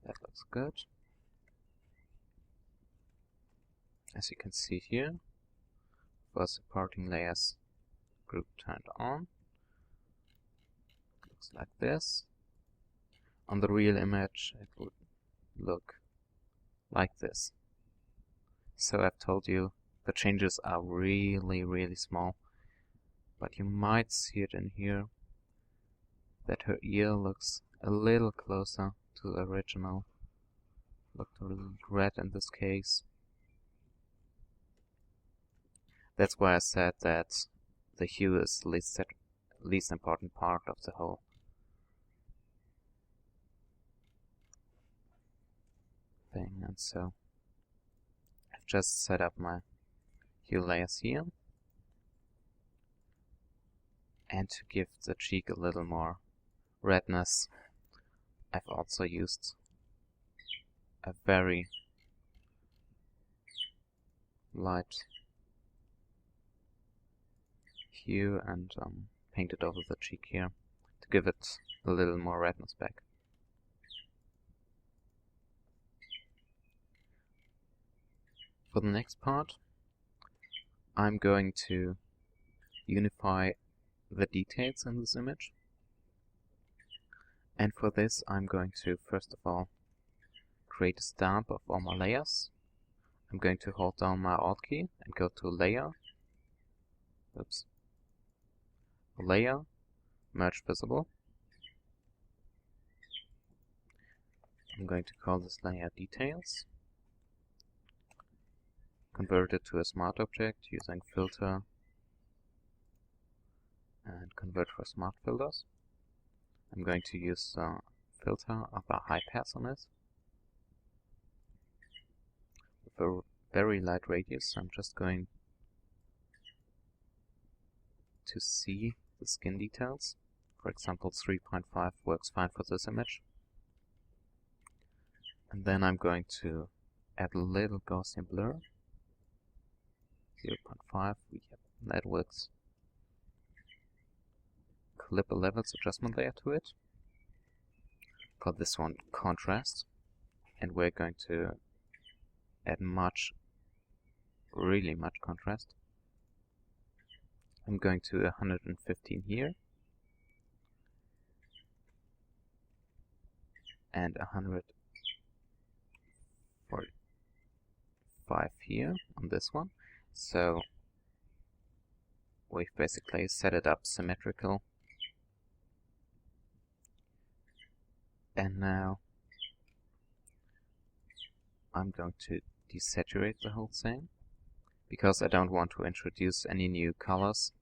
Speaker 1: That looks good. As you can see here, for supporting layers group turned on. Looks like this. On the real image it would look like this. So I've told you the changes are really small, but you might see it in here that her ear looks a little closer to the original. Looked a little red in this case. That's why I said that the hue is the least important part of the whole thing. And so I've just set up my hue layers here. And to give the cheek a little more redness, I've also used a very light hue and painted over the cheek here to give it a little more redness back. For the next part, I'm going to unify the details in this image. And for this I'm going to first of all create a stamp of all my layers. I'm going to hold down my Alt key and go to Layer, Layer, Merge Visible. I'm going to call this layer Details. Convert it to a smart object using Filter and Convert for Smart Filters. I'm going to use a filter of a high pass on it with a very light radius. I'm just going to see the skin details. For example, 3.5 works fine for this image. And then I'm going to add a little Gaussian blur. 0.5, that works. Clip a levels adjustment layer to it. Call this one Contrast. And we're going to add really much contrast. I'm going to 115 here. And 145 here on this one. So we've basically set it up symmetrical. And now I'm going to desaturate the whole thing because I don't want to introduce any new colors.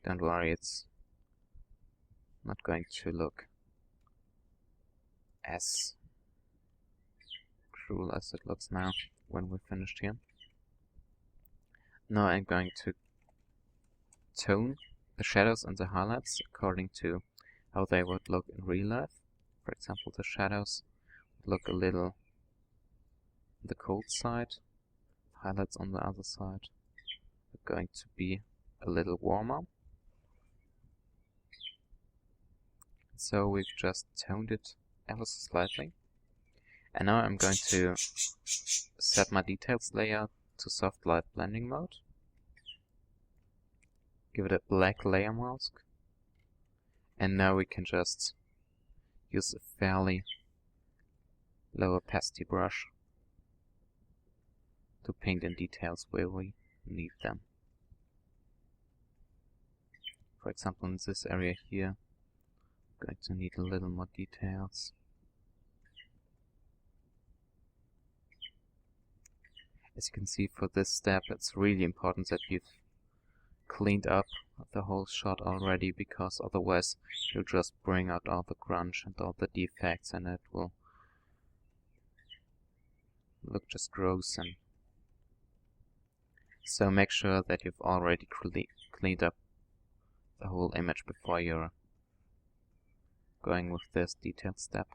Speaker 1: Don't worry, it's not going to look as cruel as it looks now when we're finished here. Now I'm going to tone the shadows and the highlights according to how they would look in real life. For example, the shadows would look a little on the cold side, highlights on the other side are going to be a little warmer. So we've just toned it ever so slightly. And now I'm going to set my details layer to soft light blending mode. Give it a black layer mask. And now we can just use a fairly low opacity brush to paint in details where we need them. For example, in this area here, I'm going to need a little more details. As you can see, for this step it's really important that you've cleaned up the whole shot already, because otherwise you'll just bring out all the grunge and all the defects and it will look just gross. And so make sure that you've already cleaned up the whole image before you're going with this detailed step.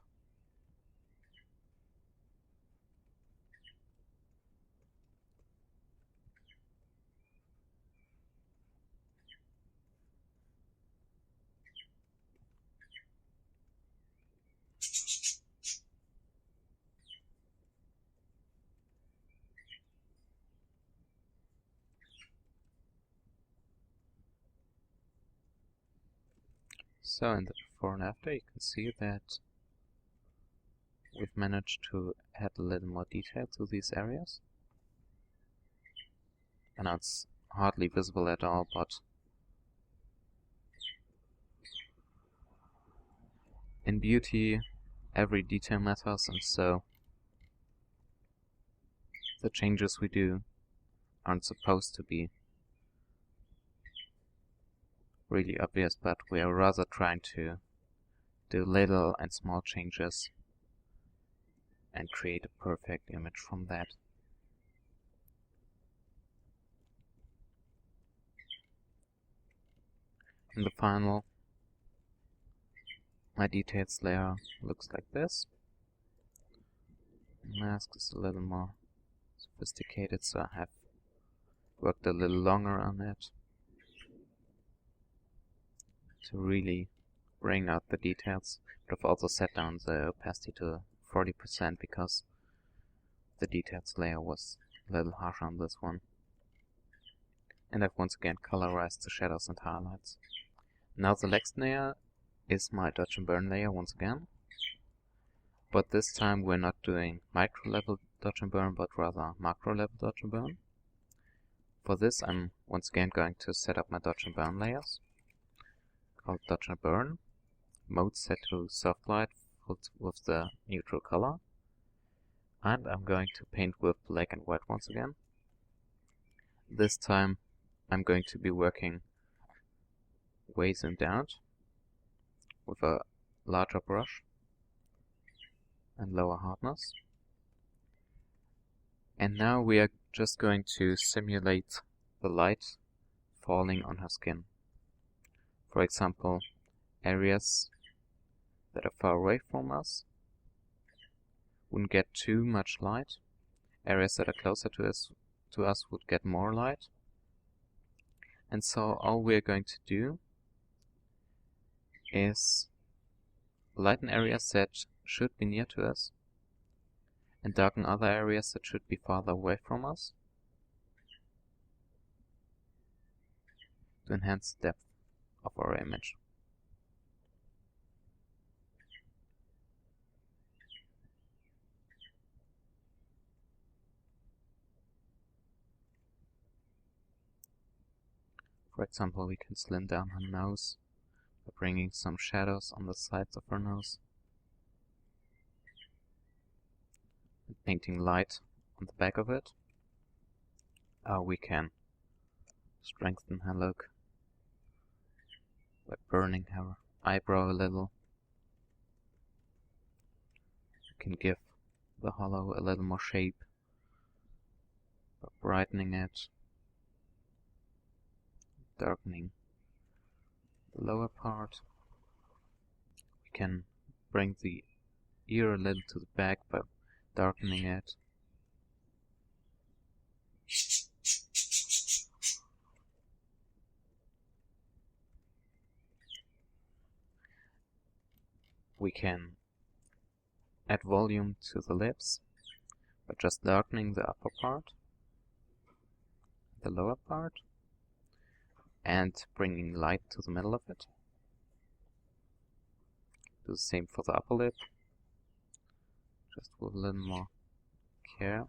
Speaker 1: So in the before and after, you can see that we've managed to add a little more detail to these areas. And now it's hardly visible at all, but in beauty, every detail matters, and so the changes we do aren't supposed to be really obvious, but we are rather trying to do little and small changes and create a perfect image from that. In the final, my details layer looks like this. The mask is a little more sophisticated, so I have worked a little longer on it to really bring out the details. But I've also set down the opacity to 40% because the details layer was a little harsh on this one. And I've once again colorized the shadows and highlights. Now the next layer is my dodge and burn layer once again. But this time we're not doing micro level dodge and burn, but rather macro level dodge and burn. For this I'm once again going to set up my dodge and burn layers, called dodge and burn. Mode set to soft light with the neutral color. And I'm going to paint with black and white once again. This time I'm going to be working way zoomed out with a larger brush and lower hardness. And now we are just going to simulate the light falling on her skin. For example, areas that are far away from us wouldn't get too much light. Areas that are closer to us would get more light. And so all we're going to do is lighten areas that should be near to us and darken other areas that should be farther away from us to enhance the depth of our image. For example, we can slim down her nose by bringing some shadows on the sides of her nose and painting light on the back of it. We can strengthen her look by burning her eyebrow a little. We can give the hollow a little more shape by brightening it, darkening the lower part. We can bring the ear a little to the back by darkening it. We can add volume to the lips by just darkening the upper part, the lower part, and bringing light to the middle of it. Do the same for the upper lip, just with a little more care.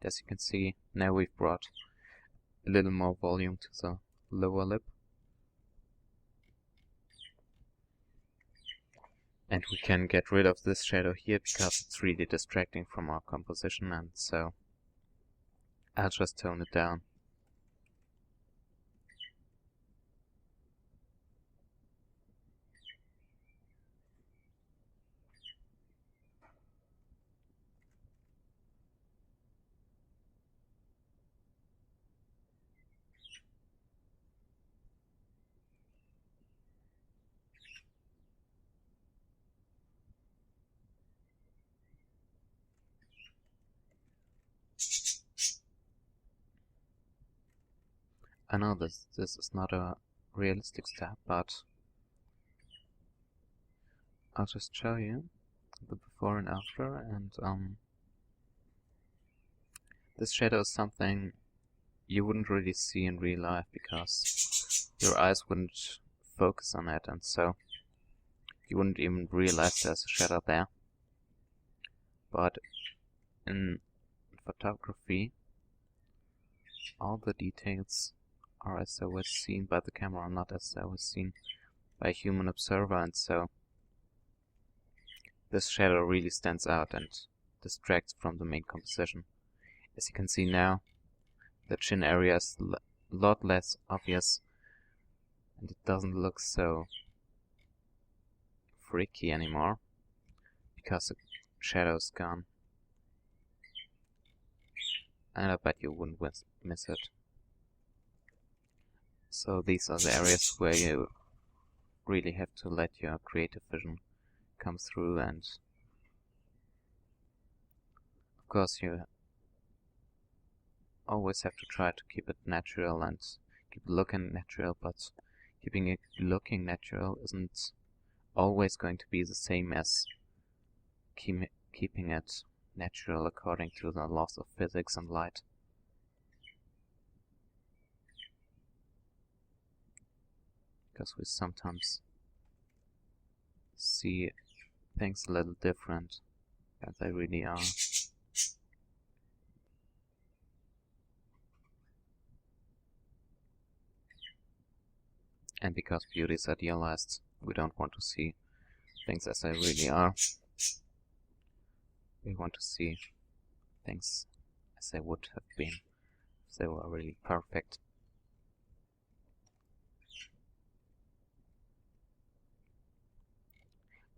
Speaker 1: As you can see, now we've brought a little more volume to the lower lip. And we can get rid of this shadow here because it's really distracting from our composition, and so I'll just tone it down. I know this is not a realistic step, but I'll just show you the before and after, and this shadow is something you wouldn't really see in real life because your eyes wouldn't focus on it, and so you wouldn't even realize there's a shadow there. But in photography, all the details are as they were seen by the camera, not as they were seen by a human observer, and so this shadow really stands out and distracts from the main composition. As you can see now, the chin area is a lot less obvious, and it doesn't look so freaky anymore, because the shadow's gone. And I bet you wouldn't miss it. So these are the areas where you really have to let your creative vision come through, and of course you always have to try to keep it natural and keep it looking natural, but keeping it looking natural isn't always going to be the same as keeping it natural according to the laws of physics and light. Because we sometimes see things a little different than they really are. And because beauty is idealized, we don't want to see things as they really are. We want to see things as they would have been if they were really perfect.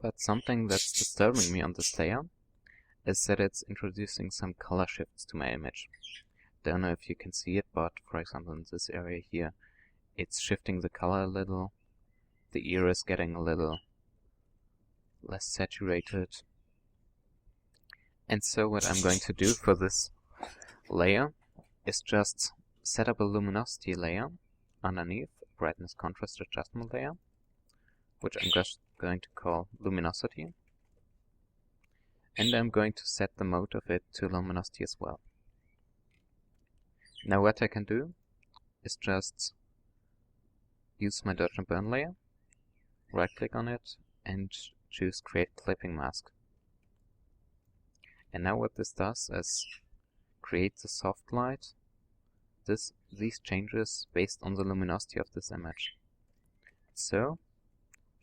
Speaker 1: But something that's disturbing me on this layer is that it's introducing some color shifts to my image. Don't know if you can see it, but for example in this area here, it's shifting the color a little. The ear is getting a little less saturated. And so what I'm going to do for this layer is just set up a luminosity layer underneath, a brightness contrast adjustment layer, which I'm just going to call luminosity. And I'm going to set the mode of it to luminosity as well. Now what I can do is just use my dodge and burn layer, right click on it, and choose create clipping mask. And now what this does is create the soft light, these changes based on the luminosity of this image. So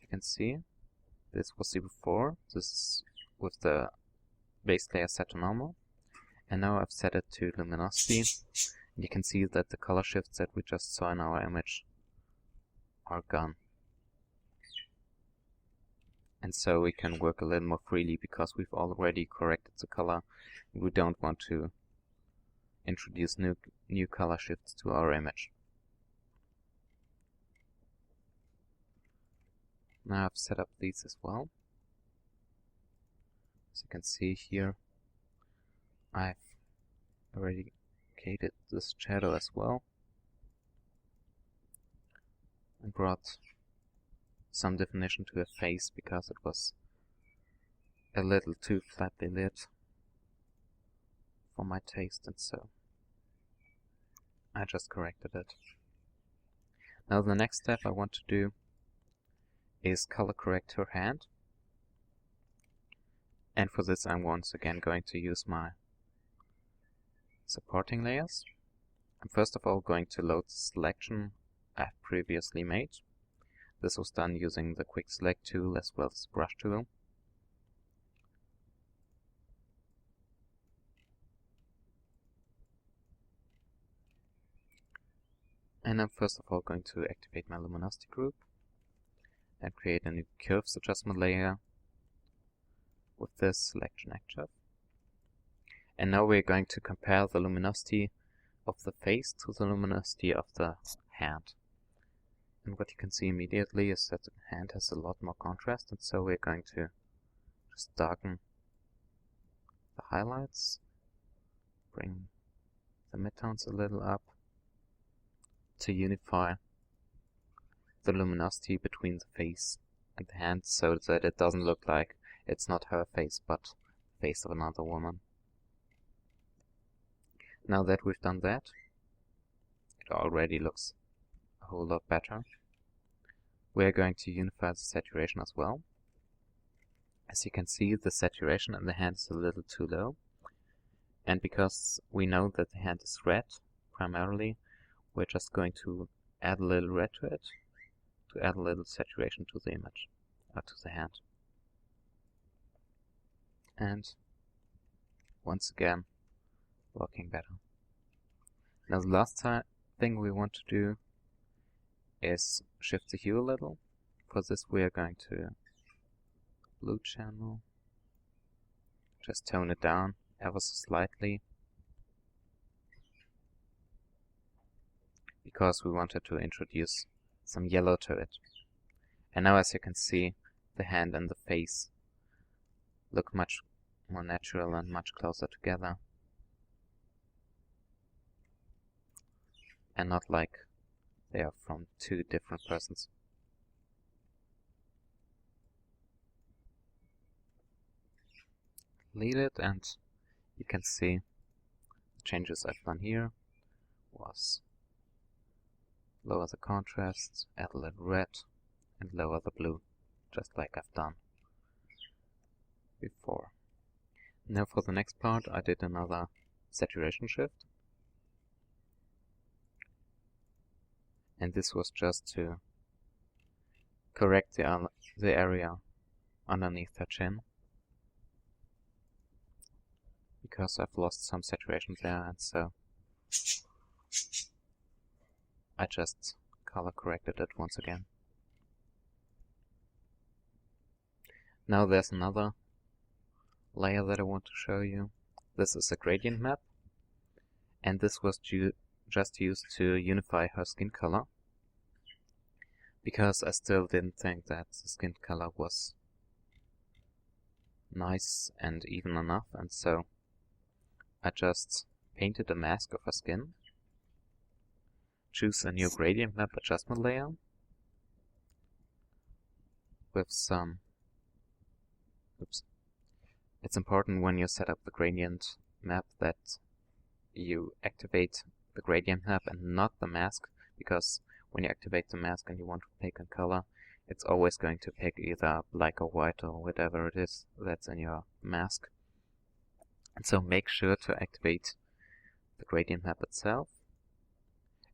Speaker 1: you can see this was the before, this is with the base layer set to normal, and now I've set it to luminosity, and you can see that the color shifts that we just saw in our image are gone. And so we can work a little more freely because we've already corrected the color. We don't want to introduce new color shifts to our image. Now I've set up these as well. As you can see here, I've eradicated this shadow as well and brought some definition to her face because it was a little too flatly lit for my taste, and so I just corrected it. Now the next step I want to do is color correct her hand, and for this I'm once again going to use my supporting layers. I'm first of all going to load the selection I've previously made. This was done using the quick select tool as well as the brush tool. And I'm first of all going to activate my luminosity group and create a new curves adjustment layer with this selection active. And now we're going to compare the luminosity of the face to the luminosity of the hand. And what you can see immediately is that the hand has a lot more contrast, and so we're going to just darken the highlights, bring the midtones a little up to unify the luminosity between the face and the hand so that it doesn't look like it's not her face but the face of another woman. Now that we've done that, it already looks a whole lot better. We are going to unify the saturation as well. As you can see, the saturation in the hand is a little too low. And because we know that the hand is red, primarily, we're just going to add a little red to it, to add a little saturation to the image, or to the hand. And once again, looking better. Now the last thing we want to do is shift the hue a little. For this we are going to blue channel, just tone it down ever so slightly, because we wanted to introduce some yellow to it. And now as you can see, the hand and the face look much more natural and much closer together, and not like they are from two different persons. Lead it, and you can see the changes I've done here was lower the contrast, add a little red, and lower the blue, just like I've done before. Now for the next part I did another saturation shift, and this was just to correct the area underneath her chin, because I've lost some saturation there, and so I just color corrected it once again. Now there's another layer that I want to show you. This is a gradient map, and this was just used to unify her skin color, because I still didn't think that the skin color was nice and even enough, and so I just painted a mask of her skin, choose a new gradient map adjustment layer with some, It's important when you set up the gradient map that you activate the gradient map and not the mask, because when you activate the mask and you want to pick a color, it's always going to pick either black or white or whatever it is that's in your mask. And so make sure to activate the gradient map itself.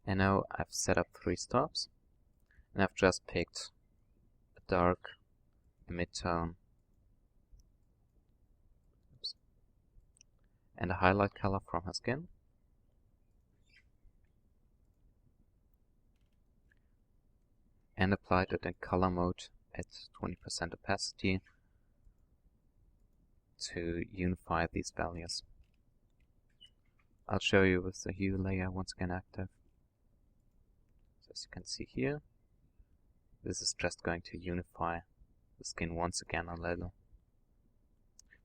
Speaker 1: And now I've set up 3 stops, and I've just picked a dark, a mid-tone, and a highlight color from her skin. And applied it in color mode at 20% opacity to unify these values. I'll show you with the hue layer once again active. So as you can see here, this is just going to unify the skin once again a little.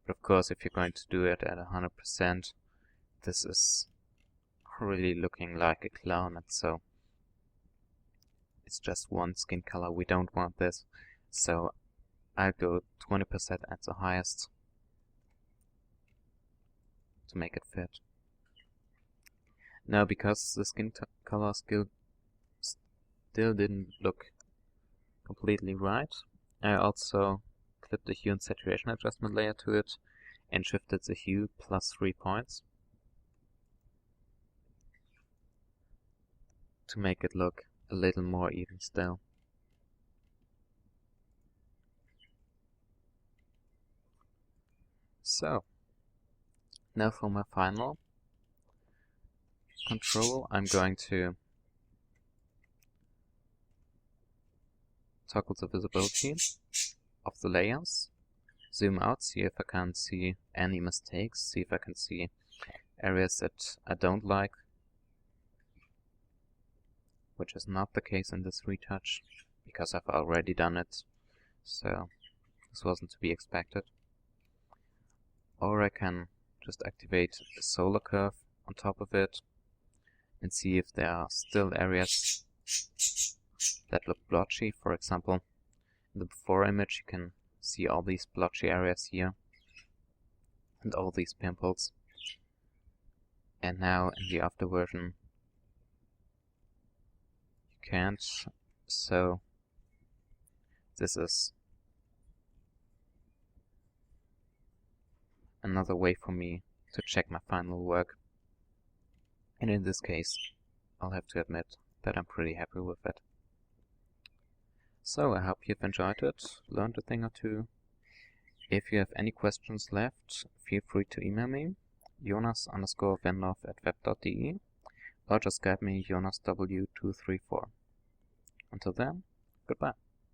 Speaker 1: But of course, if you're going to do it at 100%, this is really looking like a clown, and so it's just one skin color. We don't want this, so I'll go 20% at the highest to make it fit. Now, because the skin color still didn't look completely right, I also clipped the hue and saturation adjustment layer to it and shifted the hue plus 3 points to make it look a little more even still. So, now for my final control, I'm going to toggle the visibility of the layers, zoom out, see if I can see any mistakes, see if I can see areas that I don't like, which is not the case in this retouch, because I've already done it, so this wasn't to be expected. Or I can just activate a solar curve on top of it and see if there are still areas that look blotchy. For example, in the before image you can see all these blotchy areas here and all these pimples, and now in the after version you can't, so this is another way for me to check my final work. And in this case, I'll have to admit that I'm pretty happy with it. So I hope you've enjoyed it, learned a thing or two. If you have any questions left, feel free to email me, jonas_vendorf@web.de, or just Skype me jonasw234. Until then, goodbye.